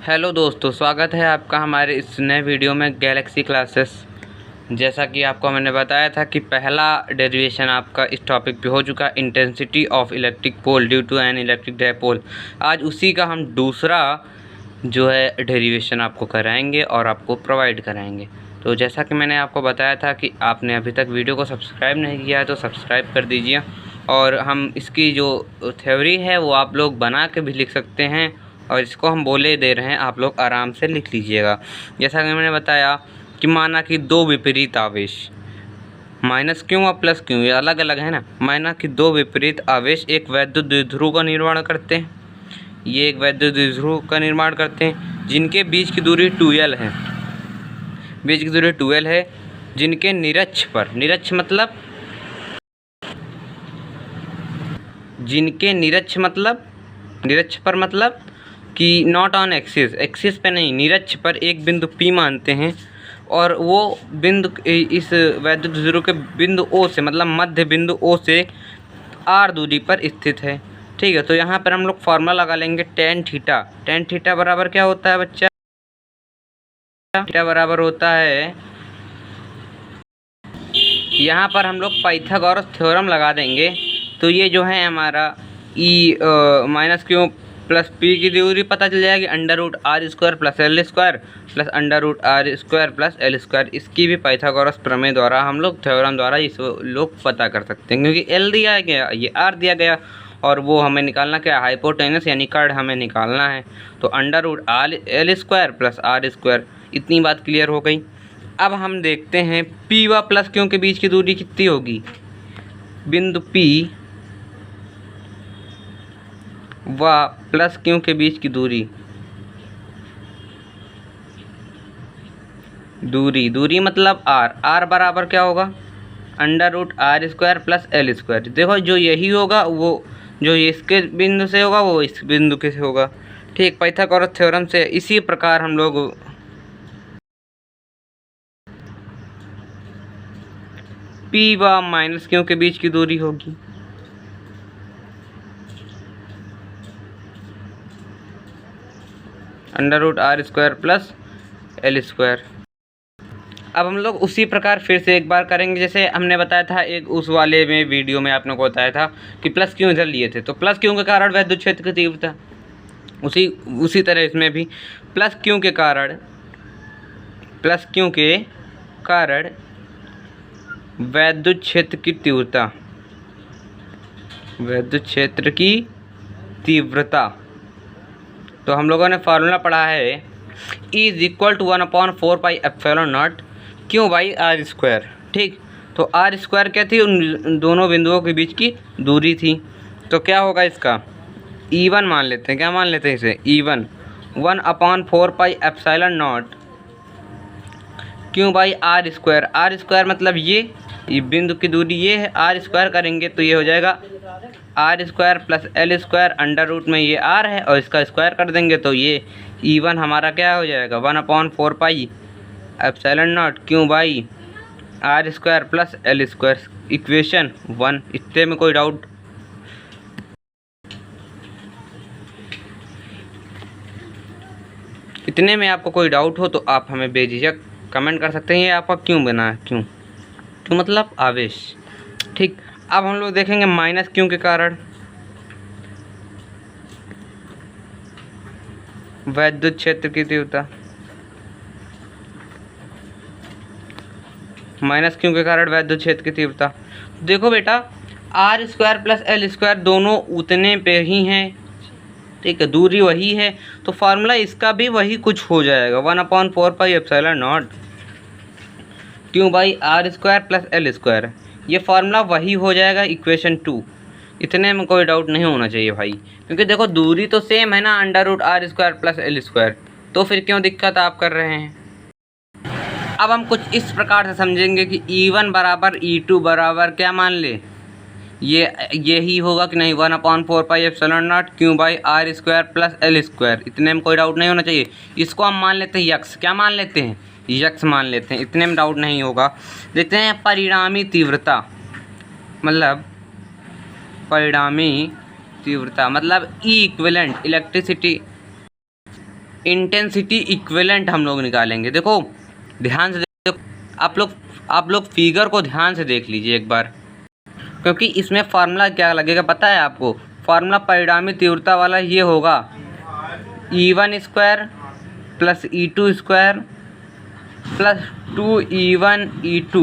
Hello दोस्तों, स्वागत है आपका हमारे इस नए वीडियो में गैलेक्सी क्लासेस। जैसा कि आपको मैंने बताया था कि पहला डेरिवेशन आपका इस टॉपिक पे हो चुका है, intensity of electric pole due to an electric dipole. आज उसी का हम दूसरा जो है डेरिवेशन आपको कराएंगे और आपको प्रोवाइड कराएंगे। तो जैसा कि मैंने आपको बताया था कि आपने अभी तक वीडियो को सब्सक्राइब नहीं किया है तो सब्सक्राइब कर दीजिए, और हम इसकी जो थ्योरी है वो आप लोग बना के भी लिख सकते हैं, और इसको हम बोले दे रहे हैं, आप लोग आराम से लिख लीजिएगा। जैसा कि मैंने बताया कि माना कि दो विपरीत आवेश, माइनस क्यों और प्लस क्यों, ये अलग अलग है ना। माना कि दो विपरीत आवेश एक वैद्युत द्विध्रुव का निर्माण करते हैं, ये एक वैद्युत द्विध्रुव का निर्माण करते हैं जिनके बीच की दूरी 2l है, बीच की दूरी 2l है, जिनके निरक्ष पर, निरक्ष मतलब, जिनके निरक्ष मतलब, निरक्ष पर मतलब कि नॉट ऑन एक्सिस, एक्सिस पे नहीं, निरक्ष पर एक बिंदु P मानते हैं, और वो बिंदु इस वैद्युत ध्रुव के बिंदु O से, मतलब मध्य बिंदु O से r दूरी पर स्थित है। ठीक है, तो यहाँ पर हम लोग फॉर्मूला लगा लेंगे टेन थीटा। टेन थीटा बराबर क्या होता है बच्चा? थीटा बराबर होता है, यहाँ पर हम लोग पाइथागोरस थ्योरम लगा देंगे। तो ये जो है हमारा E minus Q plus P की दूरी पता चल जाएगी, under root R square plus L square plus under root R square plus L square. इसकी भी पाइथागोरस प्रमेय द्वारा हम लोग थ्योरम द्वारा इस लोग पता कर सकते हैं, क्योंकि एल दिया गया, ये आर दिया गया, और वो हमें निकालना क्या है, हाइपोटेनस यानी कर्ण हमें निकालना है। तो under root R L square plus R square, इतनी बात क्लियर हो गई। अब हम देखते हैं पी व प्लस क्यों के बीच की दूरी कितनी होगी। बिंदु P व प्लस क्यों के बीच की दूरी, दूरी मतलब r बराबर क्या होगा, under root R square plus L square. देखो जो यही होगा वो जो इसके बिंदु से होगा वो इस बिंदु के से होगा। ठीक, पाइथागोरस थ्योरम से इसी प्रकार हम लोग P व माइनस क्यों के बीच की दूरी होगी, under root R square plus L square. अब हम लोग उसी प्रकार फिर से एक बार करेंगे, जैसे हमने बताया था एक उस वाले में वीडियो में आपने को बताया था कि प्लस क्यों इधर लिए थे, तो प्लस क्यों के कारण वैद्युत क्षेत्र की तीव्रता, उसी तरह इसमें भी प्लस क्यों के कारण, प्लस क्यों के कारण वैद्युत क्षेत्र की तीव्रता, वैद्युत क्षेत्र की तीव्रता। तो हम लोगों ने फार्मूला पढ़ा है E is equal to 1/4πε0 Q by R square. ठीक, तो आर स्क्वायर क्या थी, उन दोनों बिंदुओं के बीच की दूरी थी। तो क्या होगा इसका, E1 मान लेते हैं, क्या मान लेते हैं इसे, E1 1/4πε0 Q by R square. R square मतलब ये बिंदु की दूरी ये है, आर स्क्वायर करेंगे तो ये हो जाएगा R square plus L square, under root में ये आर है और इसका स्क्वायर कर देंगे तो ये E1 हमारा क्या हो जाएगा, 1/4πε0 Q by R square plus L square. Equation 1। इतने में कोई डाउट? इतने में आपको कोई डाउट हो तो आप हमें बेझिझक कमेंट कर सकते हैं, ये आपका क्यों बना है, क्यों मतलब आवेश। ठीक, अब हम लोग देखेंगे माइनस क्यों के कारण वैद्युत क्षेत्र की तीव्रता, माइनस क्यों के कारण वैद्युत क्षेत्र की तीव्रता। देखो बेटा, R square plus L square दोनों उतने पे ही हैं, ठीक है, दूरी वही है, तो फार्मूला इसका भी वही कुछ हो जाएगा, 1/4πε0 Q by R square plus L square. ये फार्मूला वही हो जाएगा, इक्वेशन 2। इतने में कोई डाउट नहीं होना चाहिए भाई, क्योंकि देखो दूरी तो सेम है ना, under root R square plus L square, तो फिर क्यों दिक्कत आप कर रहे हैं। अब हम कुछ इस प्रकार से समझेंगे कि E1 बराबर E2 बराबर क्या मान ले, यही होगा कि नहीं, 1/4πε0 Q by R square plus L square. इतने में कोई डाउट नहीं होना चाहिए। इसको हम मान लेते हैं यक्स, क्या मान लेते हैं, यक्स मान लेते हैं, इतने में डाउट नहीं होगा। देखते हैं परिणामी तीव्रता, मतलब परिणामी तीव्रता मतलब ई इक्विवेलेंट इलेक्ट्रिसिटी इंटेंसिटी इक्विवेलेंट हम लोग निकालेंगे। देखो ध्यान से देखो, आप लोग फिगर को ध्यान से देख लीजिए एक बार, क्योंकि इसमें फार्मूला क्या लगेगा पता है आपको? फार्मूला परिणामी तीव्रता वाला ये होगा E1 square plus E2 square plus 2E1 E2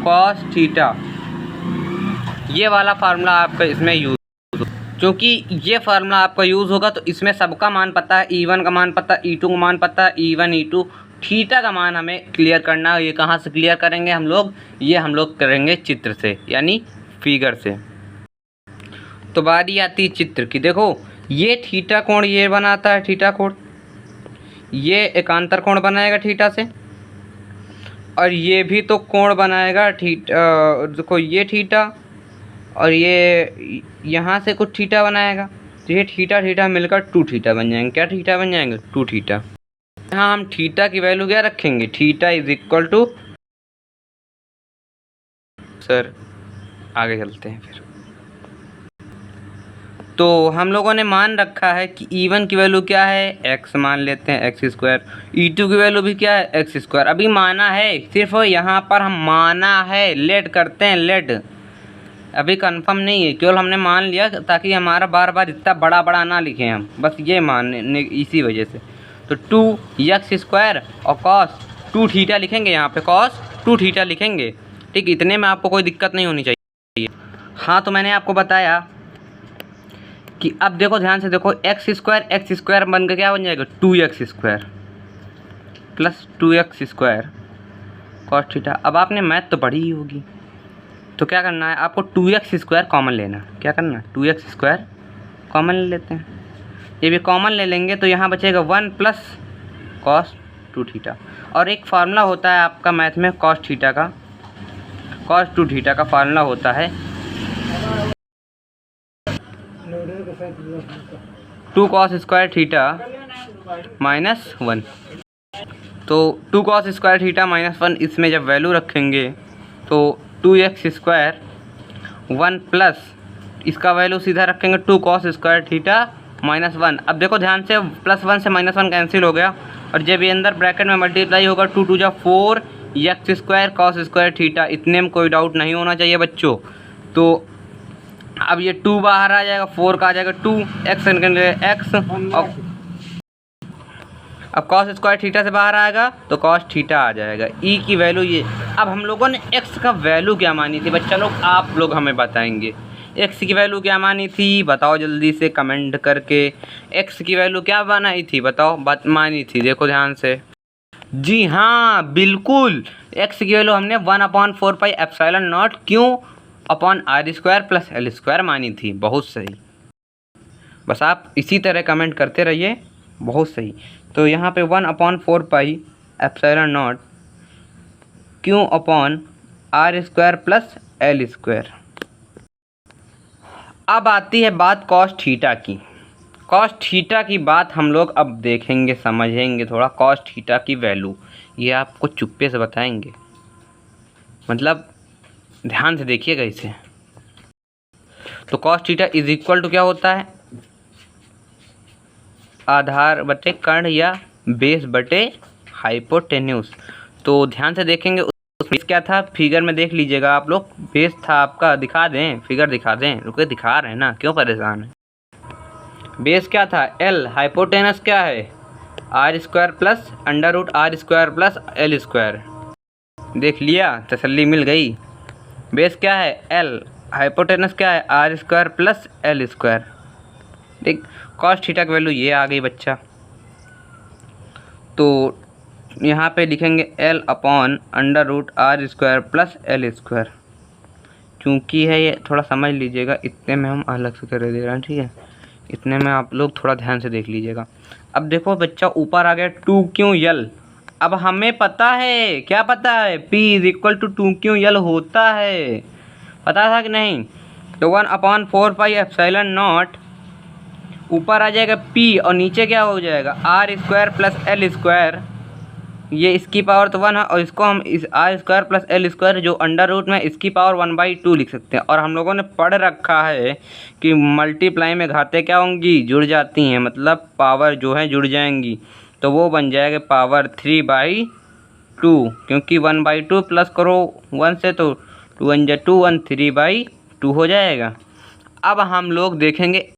cos theta. ये वाला फार्मूला आपका इसमें यूज, क्योंकि ये फार्मूला आपका यूज़ होगा तो इसमें सबका मान पता है, E1 का मान पता है, E2 का मान पता है, E1 E2 थीटा का मान हमें क्लियर करना है। ये कहाँ से क्लियर करेंगे हम लोग? ये हम लोग करेंगे चित्र से, यानी फिगर से। तो बारी आती है चित्र की। देखो ये थीटा कोण ये बनाता है, थीटा कोण ये एकांतर कोण बनाएगा थीटा से, और ये भी तो कोण बनाएगा थीटा। देखो ये थीटा और ये यहाँ से कुछ थीटा बनाएगा, तो ये थीटा थीटा मिलकर 2 थीटा बन जाएंगे। क्या थीटा बन जाएंगे? 2 थीटा। यहाँ हम थीटा की वैल्यू क्या रखेंगे? Theta is equal to, sir आगे चलते हैं फिर। तो हम लोगों ने मान रखा है कि E1 की वैल्यू क्या है? x मान लेते हैं, x स्क्वायर। E2 की वैल्यू भी क्या है? x square. अभी माना है, सिर्फ यहाँ पर हम माना है, लेट करते हैं, लेट। अभी कंफर्म नहीं है, केवल हमने मान लिया ताकि हमारा बार बार इतना बड़ा बड़ा ना लिखें हम, बस ये मानने इसी वजह से। तो 2x स्क्वायर और कॉस 2 थीटा लिखेंगे, यहाँ पे कॉस 2 थीटा लिखेंगे। ठीक, इतने में आपको कोई दिक्कत नहीं होनी चाहिए। हाँ, तो मैंने आपको बताया कि अब देखो ध्यान से देखो, x स्क्वायर बन के क्या बन जाएगा? 2x square plus 2x square cos theta. अब आपने मैथ तो पढ़ी ही होगी, तो क्या करना है आपको? 2x स्क्वायर कॉमन लेना। क्या करना है? 2x स्क्वायर कॉमन ले लेते हैं। ये भी कॉमन ले लेंगे तो यहाँ बचेगा 1 प्लस कॉस 2 थीटा। और एक फार्मूला होता है आपका मैथ में कॉस थीटा का, कॉस 2 थीटा का फार्मूला होता है 2 कॉस स्क्वायर थीटा माइनस 1। तो 2 कॉस स्क्वायर थीटा माइनस 1, इसमें जब वैल्यू रखेंगे तो 2x स्क्वायर 1 प्लस इसका वैल्यू सीधा रखेंगे 2 कॉस स्क्वायर थीटा माइनस 1। अब देखो ध्यान से, +1 से -1 कैंसिल हो गया, और जब ये अंदर ब्रैकेट में मल्टीप्लाई होगा 2 2 जा 4 x square cos square theta. इतने में कोई डाउट नहीं होना चाहिए बच्चों। तो अब ये 2 बाहर आ जाएगा, 4 का आ जाएगा 2, x x, अब कॉस स्क्वायर थीटा से बाहर आएगा तो कॉस थीटा आ जाएगा। ई की वैल्यू ये। अब हम लोगों ने x का वैल्यू क्या मानी थी बच्चा लोग? आप लोग हमें बताएंगे x की वैल्यू क्या मानी थी, बताओ जल्दी से कमेंट करके। x की वैल्यू क्या बनाई थी बताओ? मानी थी, देखो ध्यान से। जी हाँ बिल्कुल, x की वैल्यू हमने 1/4 पाई एप्सिलॉन नॉट क्यों upon r square plus l square मानी थी। बहुत सही, बस आप इसी तरह कमेंट करते रहिए। बहुत सही। तो यहाँ पे 1/4 पाई एप्सिलॉन नॉट क्यों upon r square plus l square. अब आती है बात कॉस थीटा की। कॉस थीटा की बात हम लोग अब देखेंगे, समझेंगे थोड़ा। कॉस थीटा की वैल्यू ये आपको चुप्पे से बताएंगे, मतलब ध्यान से देखिएगा इसे। तो cos theta is equal to क्या होता है? आधार बटे कर्ण या बेस बटे हाइपोटेन्यूस। तो ध्यान से देखेंगे बेस क्या था, फिगर में देख लीजिएगा आप लोग। बेस था आपका, दिखा दें फिगर, दिखा दें, रुके दिखा रहे हैं ना, क्यों परेशान है। बेस क्या था? L। हाइपोटेनस क्या है? r square plus √r square plus l square. देख लिया, तसल्ली मिल गई। बेस क्या है? L। हाइपोटेनस क्या है? r square plus l square. देख कॉस थीटा की वैल्यू ये आ गई बच्चा। तो यहाँ पे लिखेंगे L/√r square plus l square. क्योंकि है ये, थोड़ा समझ लीजिएगा, इतने में हम अलग से कर दे रहे हैं, ठीक है। इतने में आप लोग थोड़ा ध्यान से देख लीजिएगा। अब देखो बच्चा, ऊपर आ गया 2ql। अब हमें पता है, क्या पता है? P = 2ql होता है, पता था कि नहीं? तो 1/4 पाई एप्सिलॉन नॉट, ऊपर आ जाएगा P और नीचे क्या हो जाएगा? r square plus l square ये इसकी पावर तो 1 है और इसको हम इस R square plus L square जो अंडर रूट में इसकी पावर 1/2 लिख सकते हैं। और हम लोगों ने पढ़ रखा है कि मल्टीप्लाई में घातें क्या होंगी, जुड़ जाती हैं, मतलब पावर जो है जुड़ जाएंगी, तो वो बन जाएगा पावर 3/2, क्योंकि 1/2 प्लस करो 1 से तो 2 1 2 1 3/2 हो जाएगा। अब हम लोग देखेंगे,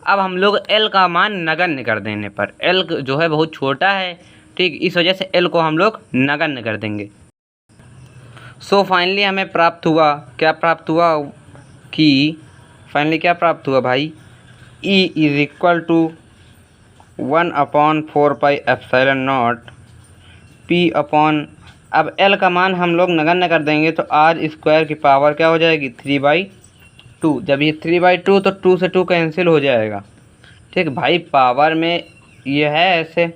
अब हम लोग एल का मान नगण्य कर देने पर, एल जो है बहुत छोटा है, ठीक, इस वजह से एल को हम लोग नगण्य कर देंगे। सो फाइनली हमें प्राप्त हुआ, क्या प्राप्त हुआ कि फाइनली क्या प्राप्त हुआ भाई, E is equal to 1/4πε0 P upon, अब L का मान हम लोग नगण्य कर देंगे तो आर स्क्वायर की पावर क्या हो जाएगी 3/2। जब ये 3/2 तो 2 से 2 कैंसिल हो जाएगा, ठीक भाई, पावर में ये है ऐसे,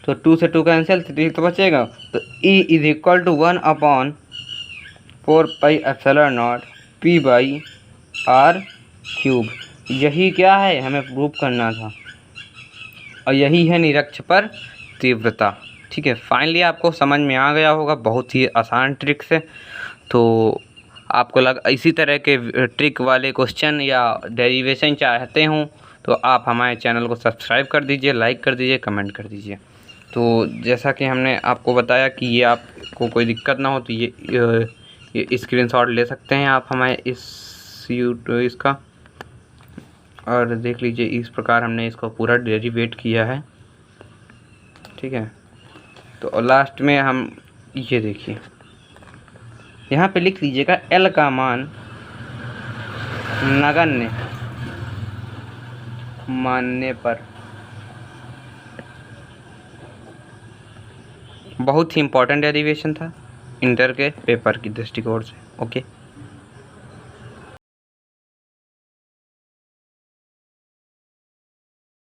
तो 2 से 2 कैंसिल, 3 तो बचेगा, तो E is equal to 1/4πε0 P/r³। यही क्या है हमें प्रूव करना था, और यही है निरक्ष पर तीव्रता। ठीक है, फाइनली आपको समझ में आ गया होगा, बहुत ही आसान ट्रिक से। तो आपको इसी तरह के ट्रिक वाले क्वेश्चन या डेरिवेशन चाहते हों तो आप हमारे चैनल को सब्सक्राइब कर दीजिए, लाइक कर दीजिए, कमेंट कर दीजिए। तो जैसा कि हमने आपको बताया कि ये आपको कोई दिक्कत ना हो तो ये स्क्रीनशॉट ले सकते हैं आप हमारे इसका, और देख लीजिए इस प्रकार हमने इसको पूरा डेरिवेट किया है। ठीक है, तो लास्ट में हम ये देखिए यहाँ पे लिख लीजिएगा एल का मान नगण्य मानने पर। बहुत ही इम्पोर्टेंट डेरिवेशन था इंटर के पेपर की दृष्टिकोण से। ओके।